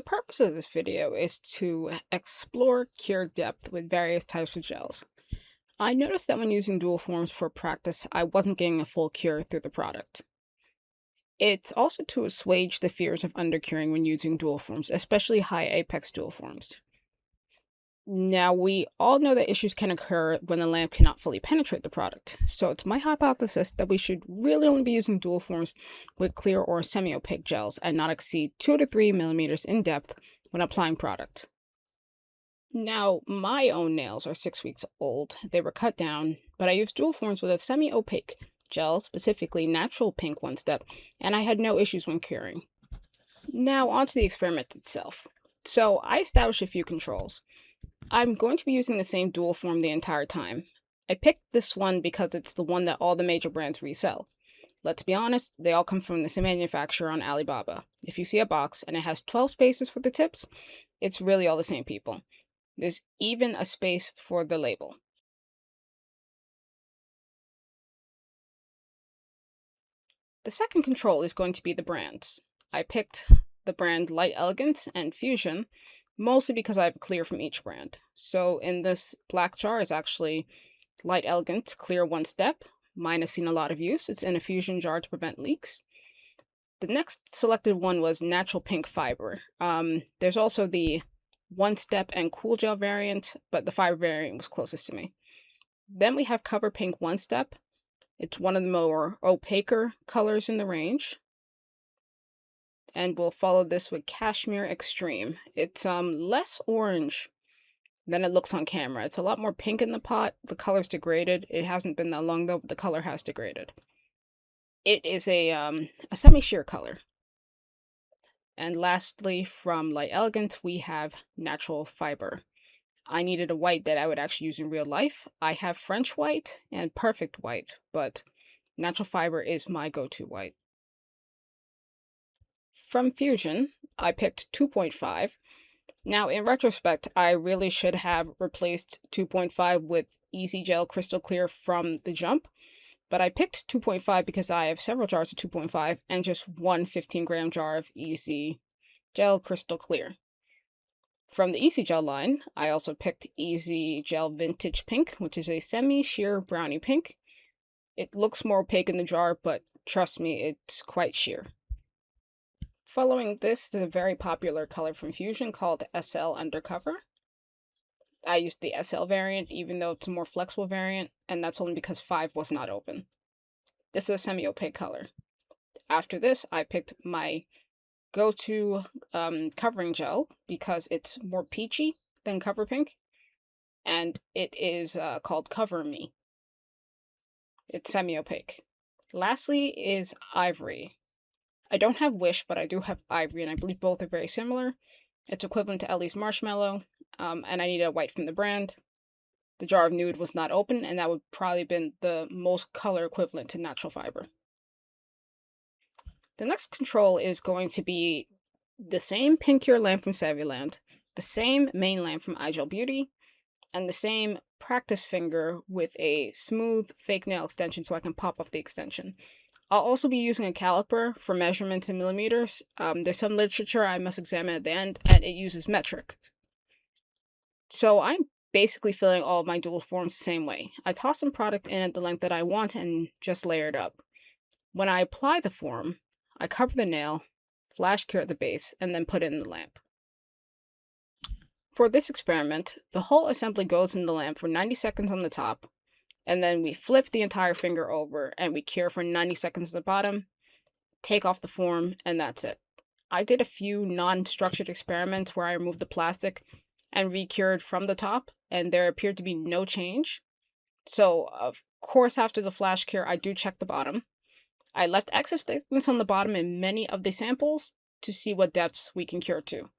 The purpose of this video is to explore cure depth with various types of gels. I noticed that when using dual forms for practice, I wasn't getting a full cure through the product. It's also to assuage the fears of undercuring when using dual forms, especially high apex dual forms. Now, we all know that issues can occur when the lamp cannot fully penetrate the product, so it's my hypothesis that we should really only be using dual forms with clear or semi-opaque gels and not exceed 2 to 3 millimeters in depth when applying product. Now, my own nails are 6 weeks old. They were cut down, but I used dual forms with a semi-opaque gel, specifically natural pink one step, and I had no issues when curing. Now, onto the experiment itself. So, I established a few controls. I'm going to be using the same dual form the entire time. I picked this one because it's the one that all the major brands resell. Let's be honest, they all come from the same manufacturer on Alibaba. If you see a box and it has 12 spaces for the tips, it's really all the same people. There's even a space for the label. The second control is going to be the brands. I picked the brand Light Elegance and Fuzion, mostly because I have clear from each brand. So in this black jar is actually Light Elegance Clear One Step. Mine has seen a lot of use. It's in a Fuzion jar to prevent leaks. The next selected one was Natural Pink Fiber. There's also the One Step and Cool Gel variant, but the fiber variant was closest to me. Then we have Cover Pink One Step. It's one of the more opaquer colors in the range. And we'll follow this with Cashmere Extreme. It's less orange than it looks on camera. It's a lot more pink in the pot. The color's degraded. It hasn't been that long though, but the color has degraded. It is a semi-sheer color. And lastly, from Light Elegance, we have Natural Fiber. I needed a white that I would actually use in real life. I have French white and Perfect white, but Natural Fiber is my go-to white. From Fuzion, I picked 2.5. Now, in retrospect, I really should have replaced 2.5 with Easy Gel Crystal Clear from the jump, but I picked 2.5 because I have several jars of 2.5 and just one 15-gram jar of Easy Gel Crystal Clear. From the Easy Gel line, I also picked Easy Gel Vintage Pink, which is a semi-sheer brownie pink. It looks more opaque in the jar, but trust me, it's quite sheer. Following this is a very popular color from Fuzion called SL Undercover. I used the SL variant, even though it's a more flexible variant, and that's only because 5 was not open. This is a semi-opaque color. After this, I picked my go-to covering gel because it's more peachy than Cover Pink, and it is called Cover Me. It's semi-opaque. Lastly is Ivory. I don't have Wish, but I do have Ivory, and I believe both are very similar. It's equivalent to Ellie's Marshmallow, and I needed a white from the brand. The jar of Nude was not open, and that would probably have been the most color equivalent to Natural Fiber. The next control is going to be the same Pink Cure lamp from Savvyland, the same main lamp from iGel Beauty, and the same practice finger with a smooth fake nail extension so I can pop off the extension. I'll also be using a caliper for measurements in millimeters. There's some literature I must examine at the end, and it uses metric. So I'm basically filling all of my dual forms the same way. I toss some product in at the length that I want and just layer it up. When I apply the form, I cover the nail, flash cure at the base, and then put it in the lamp. For this experiment, the whole assembly goes in the lamp for 90 seconds on the top, and then we flip the entire finger over and we cure for 90 seconds at the bottom, take off the form, and that's it. I did a few non-structured experiments where I removed the plastic and re-cured from the top, and there appeared to be no change. So, of course, after the flash cure, I do check the bottom. I left excess thickness on the bottom in many of the samples to see what depths we can cure to.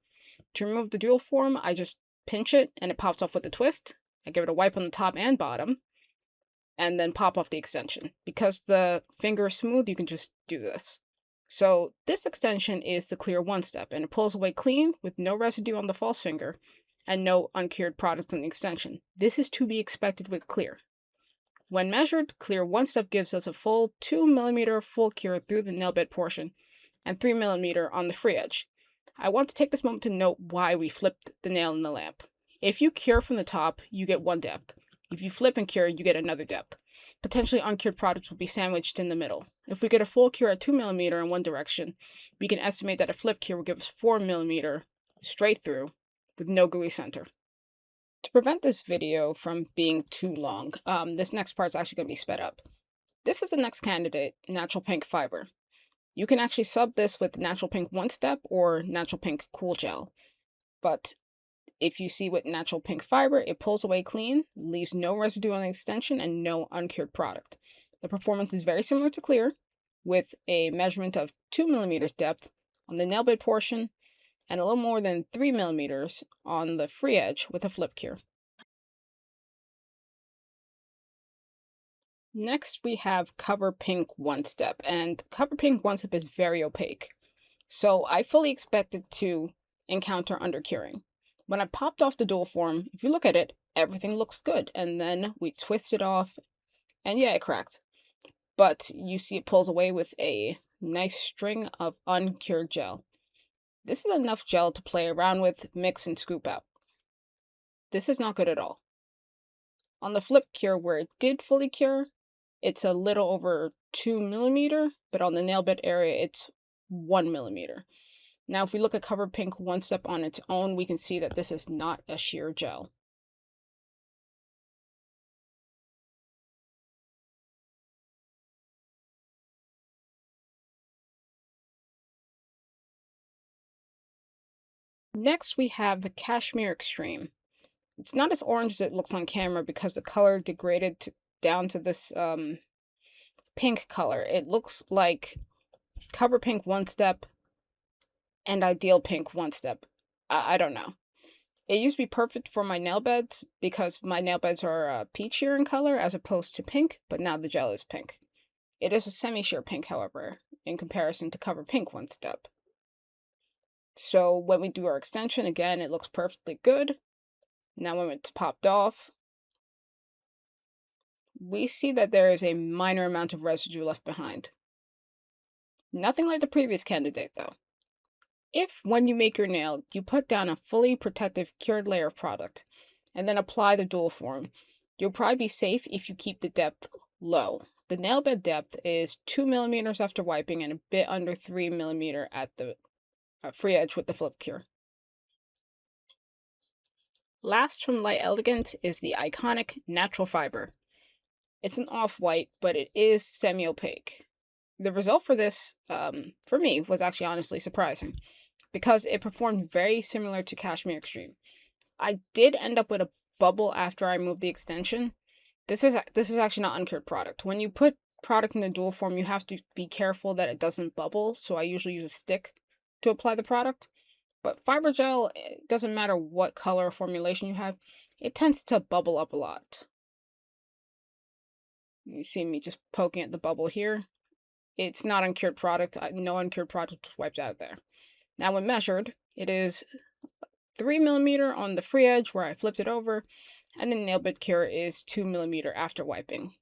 To remove the dual form, I just pinch it and it pops off with a twist. I give it a wipe on the top and bottom, and then pop off the extension. Because the finger is smooth, you can just do this. So this extension is the Clear One Step, and it pulls away clean with no residue on the false finger and no uncured products in the extension. This is to be expected with Clear. When measured, Clear One Step gives us a full 2 mm full cure through the nail bed portion and 3 mm on the free edge. I want to take this moment to note why we flipped the nail in the lamp. If you cure from the top, you get one depth. If you flip and cure, you get another depth. Potentially uncured products will be sandwiched in the middle. If we get a full cure at 2mm in one direction, we can estimate that a flip cure will give us 4mm straight through with no gooey center. To prevent this video from being too long, this next part is actually going to be sped up. This is the next candidate, Natural Pink Fiber. You can actually sub this with Natural Pink One Step or Natural Pink Cool Gel. But if you see with Natural Pink Fiber, it pulls away clean, leaves no residue on the extension, and no uncured product. The performance is very similar to Clear, with a measurement of 2mm depth on the nail bed portion, and a little more than 3mm on the free edge with a flip cure. Next, we have Cover Pink One Step, and Cover Pink One Step is very opaque. So I fully expected to encounter undercuring. When I popped off the dual form, if you look at it, everything looks good. And then we twist it off, and yeah, it cracked. But you see it pulls away with a nice string of uncured gel. This is enough gel to play around with, mix, and scoop out. This is not good at all. On the flip cure, where it did fully cure, it's a little over 2mm, but on the nail bed area, it's 1mm. Now, if we look at Cover Pink One Step on its own, we can see that this is not a sheer gel. Next, we have the Cashmere Extreme. It's not as orange as it looks on camera because the color degraded down to this pink color. It looks like Cover Pink One Step and Ideal Pink One Step. I don't know. It used to be perfect for my nail beds because my nail beds are peachier in color as opposed to pink, but now the gel is pink. It is a semi-sheer pink, however, in comparison to Cover Pink One Step. So when we do our extension, again, it looks perfectly good. Now when it's popped off, we see that there is a minor amount of residue left behind. Nothing like the previous candidate, though. If, when you make your nail, you put down a fully protective cured layer of product, and then apply the dual form, you'll probably be safe if you keep the depth low. The nail bed depth is 2mm after wiping and a bit under 3mm at the free edge with the flip cure. Last from Light Elegance is the iconic Natural Fiber. It's an off-white, but it is semi-opaque. The result for this, for me, was actually honestly surprising, because it performed very similar to Cashmere Extreme. I did end up with a bubble after I moved the extension. This is actually not uncured product. When you put product in the dual form, you have to be careful that it doesn't bubble, so I usually use a stick to apply the product. But fiber gel, it doesn't matter what color or formulation you have, it tends to bubble up a lot. You see me just poking at the bubble here. It's not uncured product. No uncured product was wiped out there. Now when measured, it is 3mm on the free edge where I flipped it over, and the nail bed cure is 2mm after wiping.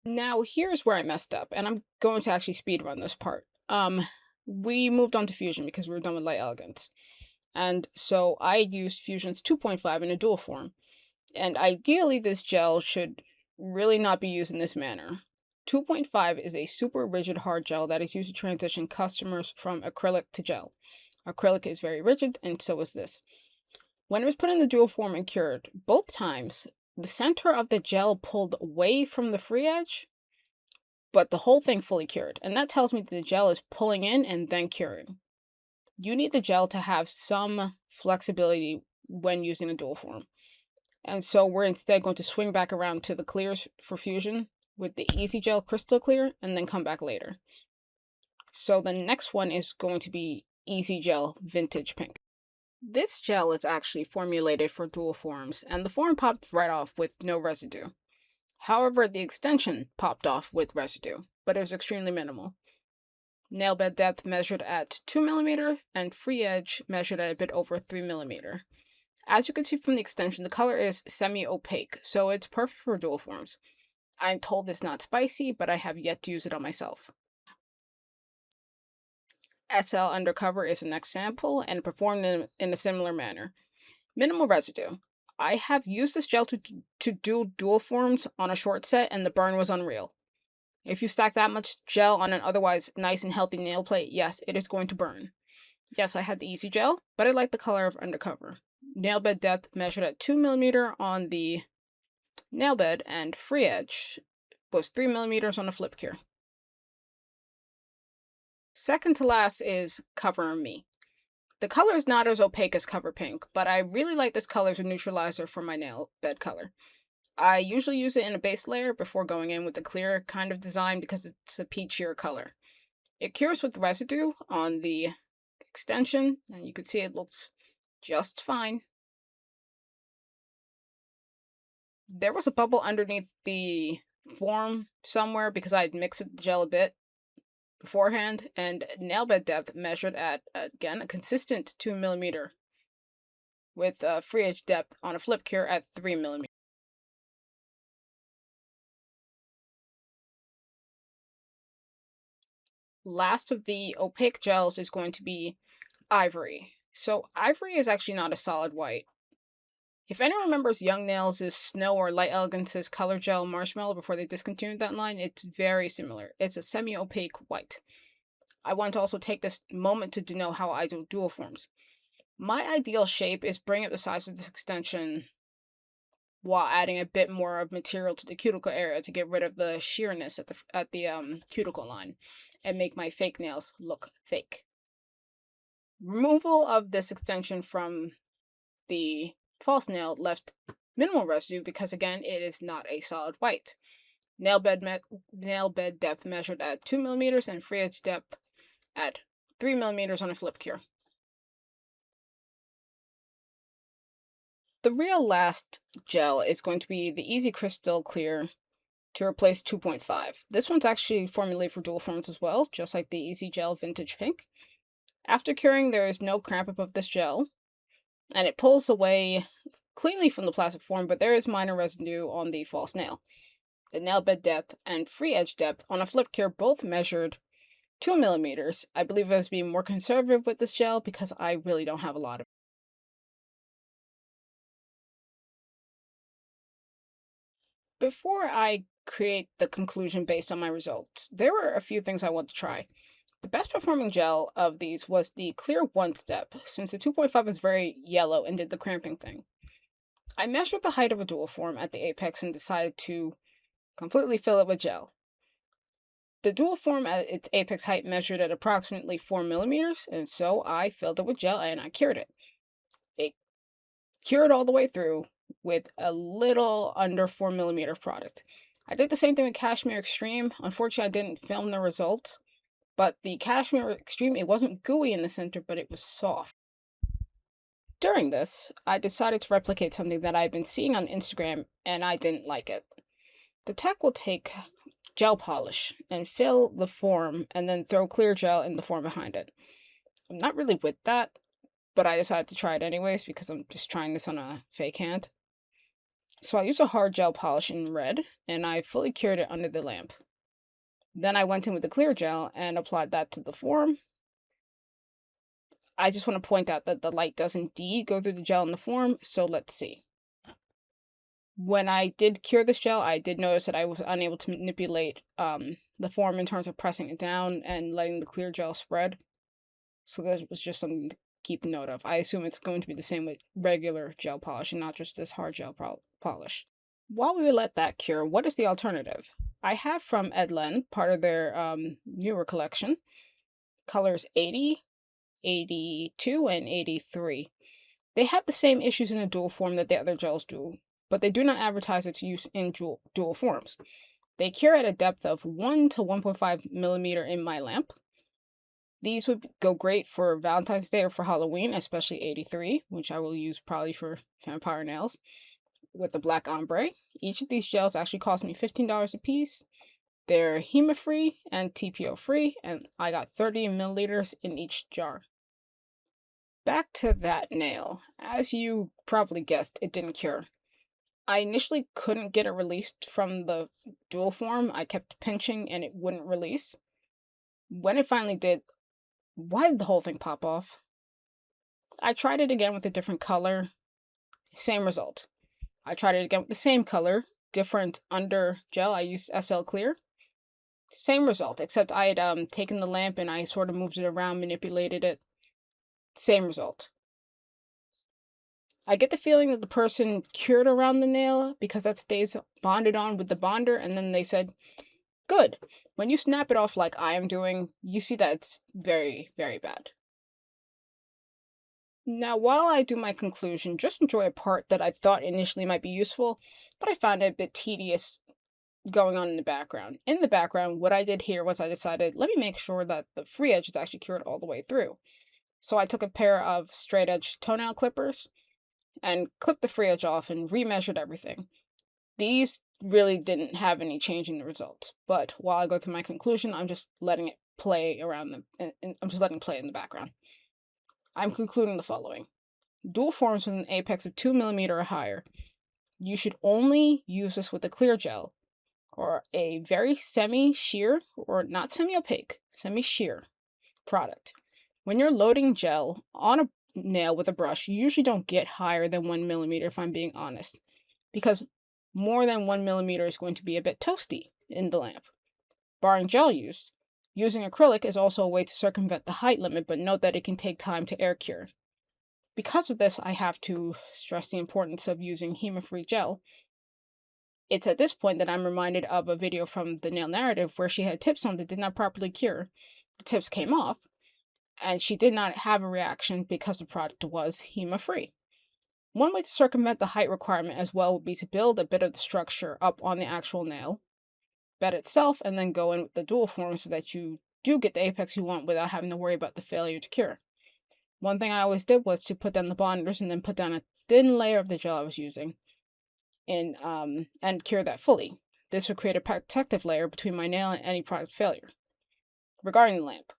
Now here's where I messed up, and I'm going to actually speed run this part. We moved on to Fuzion because we were done with Light Elegance. And so I used Fuzion's 2.5 in a dual form. And ideally this gel should really not be used in this manner. 2.5 is a super rigid hard gel that is used to transition customers from acrylic to gel. Acrylic is very rigid, and so is this. When it was put in the dual form and cured, both times, the center of the gel pulled away from the free edge, but the whole thing fully cured. And that tells me that the gel is pulling in and then curing. You need the gel to have some flexibility when using a dual form. And so we're instead going to swing back around to the clears for Fuzion with the Easy Gel Crystal Clear and then come back later. So the next one is going to be Easy Gel Vintage Pink. This gel is actually formulated for dual forms, and the form popped right off with no residue. However, the extension popped off with residue, but it was extremely minimal. Nail bed depth measured at 2mm and free edge measured at a bit over 3mm. As you can see from the extension, the color is semi-opaque, so it's perfect for dual forms. I'm told it's not spicy, but I have yet to use it on myself. SL Undercover is the next sample and performed in a similar manner. Minimal residue. I have used this gel to do dual forms on a short set, and the burn was unreal. If you stack that much gel on an otherwise nice and healthy nail plate, yes, it is going to burn. Yes, I had the Easy Gel, but I like the color of Undercover. Nail bed depth measured at 2mm on the nail bed, and free edge was 3mm on the flip cure. Second to last is Cover Me. The color is not as opaque as Cover Pink, but I really like this color as a neutralizer for my nail bed color. I usually use it in a base layer before going in with a clear kind of design because it's a peachier color. It cures with residue on the extension, and you can see it looks just fine. There was a bubble underneath the form somewhere because I'd mixed the gel a bit beforehand, and nail bed depth measured at, again, a consistent 2mm with free edge depth on a flip cure at 3mm. Last of the opaque gels is going to be Ivory. So Ivory is actually not a solid white. If anyone remembers Young Nails' Snow or Light Elegance's Color Gel Marshmallow before they discontinued that line, it's very similar. It's a semi-opaque white. I want to also take this moment to denote how I do dual forms. My ideal shape is bring up the size of this extension while adding a bit more of material to the cuticle area to get rid of the sheerness at the cuticle line and make my fake nails look fake. Removal of this extension from the false nail left minimal residue because, again, it is not a solid white. Nail bed depth measured at 2mm and free edge depth at 3mm on a flip cure. The real last gel is going to be the Easy Crystal Clear to replace 2.5. This one's actually formulated for dual forms as well, just like the Easy Gel Vintage Pink. After curing, there is no cramp above this gel, and it pulls away cleanly from the plastic form, but there is minor residue on the false nail. The nail bed depth and free edge depth on a flip cure both measured 2mm. I believe I was being more conservative with this gel because I really don't have a lot of it. Before I create the conclusion based on my results, there were a few things I want to try. The best performing gel of these was the Clear One Step, since the 2.5 is very yellow and did the cramping thing. I measured the height of a dual form at the apex and decided to completely fill it with gel. The dual form at its apex height measured at approximately 4mm, and so I filled it with gel and I cured it. It cured all the way through with a little under 4mm of product. I did the same thing with Cashmere Extreme. Unfortunately, I didn't film the results, but the Cashmere Extreme, it wasn't gooey in the center, but it was soft. During this, I decided to replicate something that I've been seeing on Instagram, and I didn't like it. The tech will take gel polish and fill the form and then throw clear gel in the form behind it. I'm not really with that, but I decided to try it anyways because I'm just trying this on a fake hand. So I used a hard gel polish in red, and I fully cured it under the lamp. Then I went in with the clear gel and applied that to the form. I just want to point out that the light does indeed go through the gel in the form, so let's see. When I did cure this gel, I did notice that I was unable to manipulate the form in terms of pressing it down and letting the clear gel spread. So that was just something to keep note of. I assume it's going to be the same with regular gel polish and not just this hard gel polish. While we let that cure, what is the alternative? I have from Elegance, part of their newer collection, colors 80, 82, and 83. They have the same issues in a dual form that the other gels do, but they do not advertise its use in dual forms. They cure at a depth of 1 to 1.5mm in my lamp. These would go great for Valentine's Day or for Halloween, especially 83, which I will use probably for vampire nails, with the black ombre. Each of these gels actually cost me $15 a piece. They're HEMA-free and TPO-free, and I got 30 milliliters in each jar. back to that nail. As you probably guessed, it didn't cure. I initially couldn't get it released from the dual form. I kept pinching and it wouldn't release. When it finally did, why did the whole thing pop off? I tried it again with a different color. Same result. I tried it again with the same color, different under gel. I used SL Clear. Same result, except I had taken the lamp and I sort of moved it around, manipulated it. Same result. I get the feeling that the person cured around the nail because that stays bonded on with the bonder, and then they said, good. When you snap it off like I am doing, you see that it's very, very bad. Now, while I do my conclusion, just enjoy a part that I thought initially might be useful, but I found it a bit tedious going on in the background. In the background, what I did here was I decided, let me make sure that the free edge is actually cured all the way through. So I took a pair of straight edge toenail clippers and clipped the free edge off and remeasured everything. These really didn't have any change in the results, but while I go through my conclusion, I'm just letting it play around I'm just letting it play in the background. I'm concluding the following. Dual forms with an apex of 2 mm or higher. You should only use this with a clear gel or a very semi-sheer, or not semi-opaque, semi-sheer product. When you're loading gel on a nail with a brush, you usually don't get higher than 1 mm if I'm being honest, because more than 1 mm is going to be a bit toasty in the lamp. Barring gel use, using acrylic is also a way to circumvent the height limit, but note that it can take time to air cure. Because of this, I have to stress the importance of using HEMA-free gel. It's at this point that I'm reminded of a video from the Nail Narrative where she had tips on that did not properly cure. The tips came off, and she did not have a reaction because the product was HEMA-free. One way to circumvent the height requirement as well would be to build a bit of the structure up on the actual nail bed itself, and then go in with the dual form so that you do get the apex you want without having to worry about the failure to cure. One thing I always did was to put down the bonders and then put down a thin layer of the gel I was using and cure that fully. This would create a protective layer between my nail and any product failure. Regarding the lamp,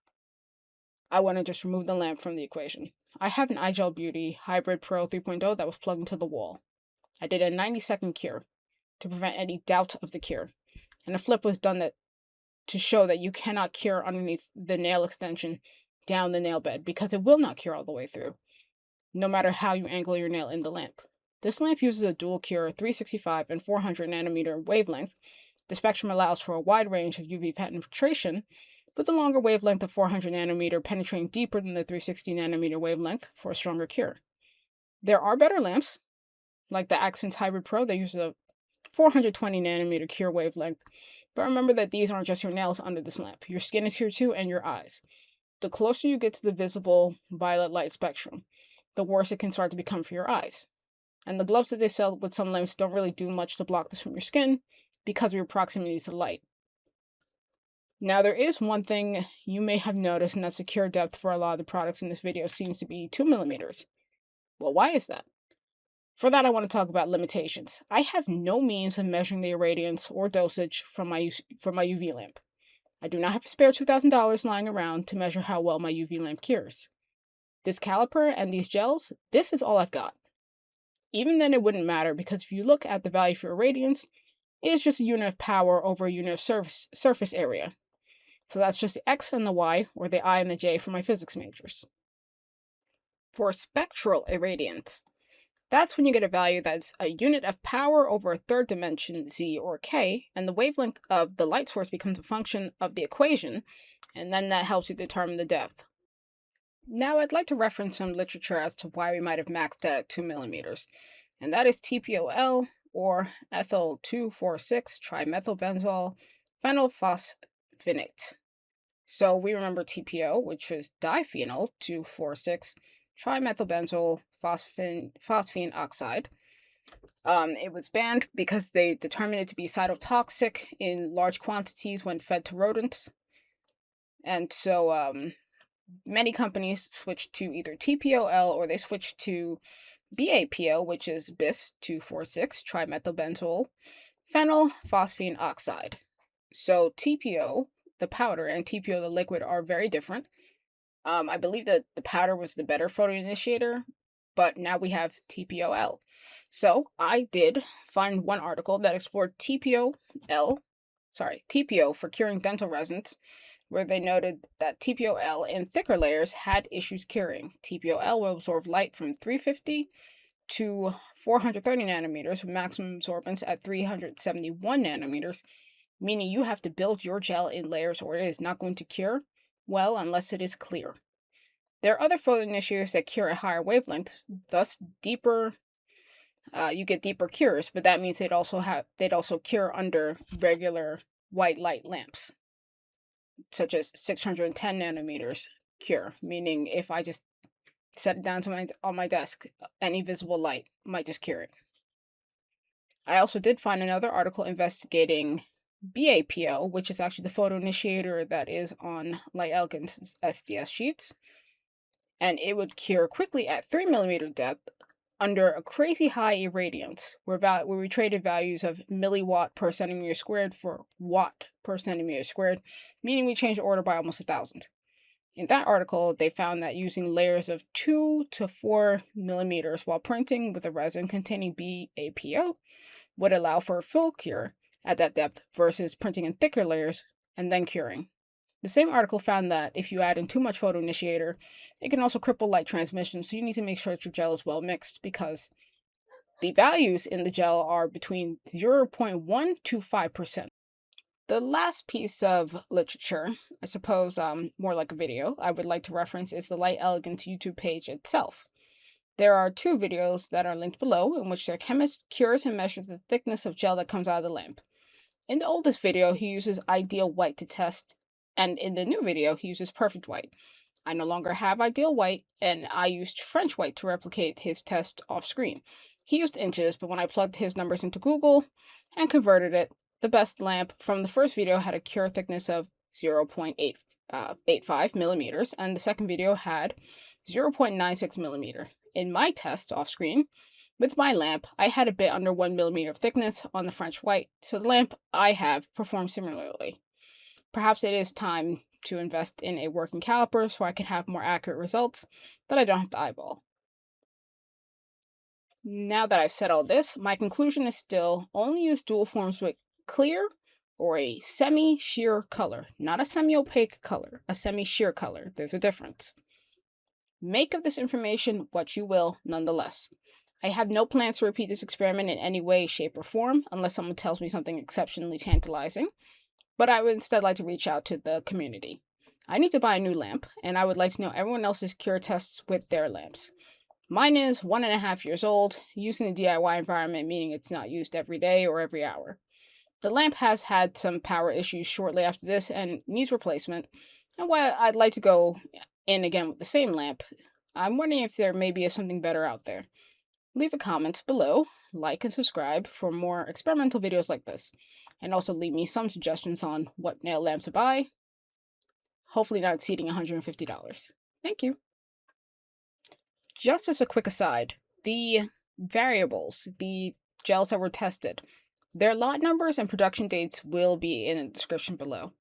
I want to just remove the lamp from the equation. I have an iGel Beauty Hybrid Pro 3.0 that was plugged into the wall. I did a 90-second cure to prevent any doubt of the cure. And a flip was done to show that you cannot cure underneath the nail extension down the nail bed because it will not cure all the way through, no matter how you angle your nail in the lamp. This lamp uses a dual cure 365 and 400 nanometer wavelength. The spectrum allows for a wide range of UV penetration, with the longer wavelength of 400 nanometer penetrating deeper than the 360 nanometer wavelength for a stronger cure. There are better lamps, like the Accents Hybrid Pro. They use a 420 nanometer cure wavelength, but remember that these aren't just your nails under this lamp. Your skin is here too, and your eyes. The closer you get to the visible violet light spectrum, the worse it can start to become for your eyes. And the gloves that they sell with some lamps don't really do much to block this from your skin because of your proximity to light. Now, there is one thing you may have noticed, and that's the cure depth for a lot of the products in this video seems to be 2 mm. Well, why is that? For that, I want to talk about limitations. I have no means of measuring the irradiance or dosage from my UV lamp. I do not have a spare $2,000 lying around to measure how well my UV lamp cures. This caliper and these gels, this is all I've got. Even then, it wouldn't matter because if you look at the value for irradiance, it is just a unit of power over a unit of surface area. So that's just the X and the Y, or the I and the J for my physics majors. For spectral irradiance, that's when you get a value that's a unit of power over a third dimension, Z or K, and the wavelength of the light source becomes a function of the equation, and then that helps you determine the depth. Now I'd like to reference some literature as to why we might have maxed out at 2 mm, and that is TPOL, or ethyl 2,4,6-trimethylbenzol phenylphosphonate. So we remember TPO, which was diphenyl 2,4,6-trimethylbenzoyl phosphine oxide. It was banned because they determined it to be cytotoxic in large quantities when fed to rodents. And so many companies switched to either TPOL or they switched to BAPO, which is bis 2,4,6-trimethylbenzoyl phenylphosphine oxide. So TPO, the powder, and TPO, the liquid, are very different. I believe that the powder was the better photo initiator, but now we have TPOL. So I did find one article that explored TPO for curing dental resins, where they noted that TPOL in thicker layers had issues curing. TPOL will absorb light from 350 to 430 nanometers with maximum absorbance at 371 nanometers, meaning you have to build your gel in layers or it is not going to cure well unless it is clear. There are other photoinitiators that cure at higher wavelengths, thus deeper. You get deeper cures, but that means they'd also cure under regular white light lamps, such as 610 nanometers cure, meaning if I just set it down on my desk, any visible light might just cure it. I also did find another article investigating BAPO, which is actually the photoinitiator that is on Elegance SDS sheets, and it would cure quickly at 3mm depth under a crazy high irradiance, where we traded values of milliwatt per centimeter squared for watt per centimeter squared, meaning we changed the order by almost 1,000. In that article, they found that using layers of 2 to 4 millimeters while printing with a resin containing BAPO would allow for a full cure at that depth versus printing in thicker layers and then curing. The same article found that if you add in too much photoinitiator, it can also cripple light transmission, so you need to make sure that your gel is well mixed because the values in the gel are between 0.1 to 5%. The last piece of literature, I suppose more like a video, I would like to reference is the Light Elegance YouTube page itself. There are 2 videos that are linked below in which their chemist cures and measures the thickness of gel that comes out of the lamp. In the oldest video, he uses ideal white to test, and in the new video, he uses perfect white. I no longer have ideal white, and I used French white to replicate his test off screen. He used inches, but when I plugged his numbers into Google and converted it, the best lamp from the first video had a cure thickness of 0.85 millimeters, and the second video had 0.96 millimeter. In my test off screen, with my lamp, I had a bit under 1 millimeter of thickness on the French white, so the lamp I have performed similarly. Perhaps it is time to invest in a working caliper so I can have more accurate results that I don't have to eyeball. Now that I've said all this, my conclusion is still only use dual forms with clear or a semi-sheer color. Not a semi-opaque color, a semi-sheer color. There's a difference. Make of this information what you will, nonetheless. I have no plans to repeat this experiment in any way, shape, or form, unless someone tells me something exceptionally tantalizing, but I would instead like to reach out to the community. I need to buy a new lamp, and I would like to know everyone else's cure tests with their lamps. Mine is 1.5 years old, used in a DIY environment, meaning it's not used every day or every hour. The lamp has had some power issues shortly after this and needs replacement, and while I'd like to go in again with the same lamp, I'm wondering if there maybe is something better out there. Leave a comment below, like and subscribe for more experimental videos like this, and also leave me some suggestions on what nail lamps to buy, hopefully not exceeding $150. Thank you. Just as a quick aside, the variables, the gels that were tested, their lot numbers and production dates will be in the description below.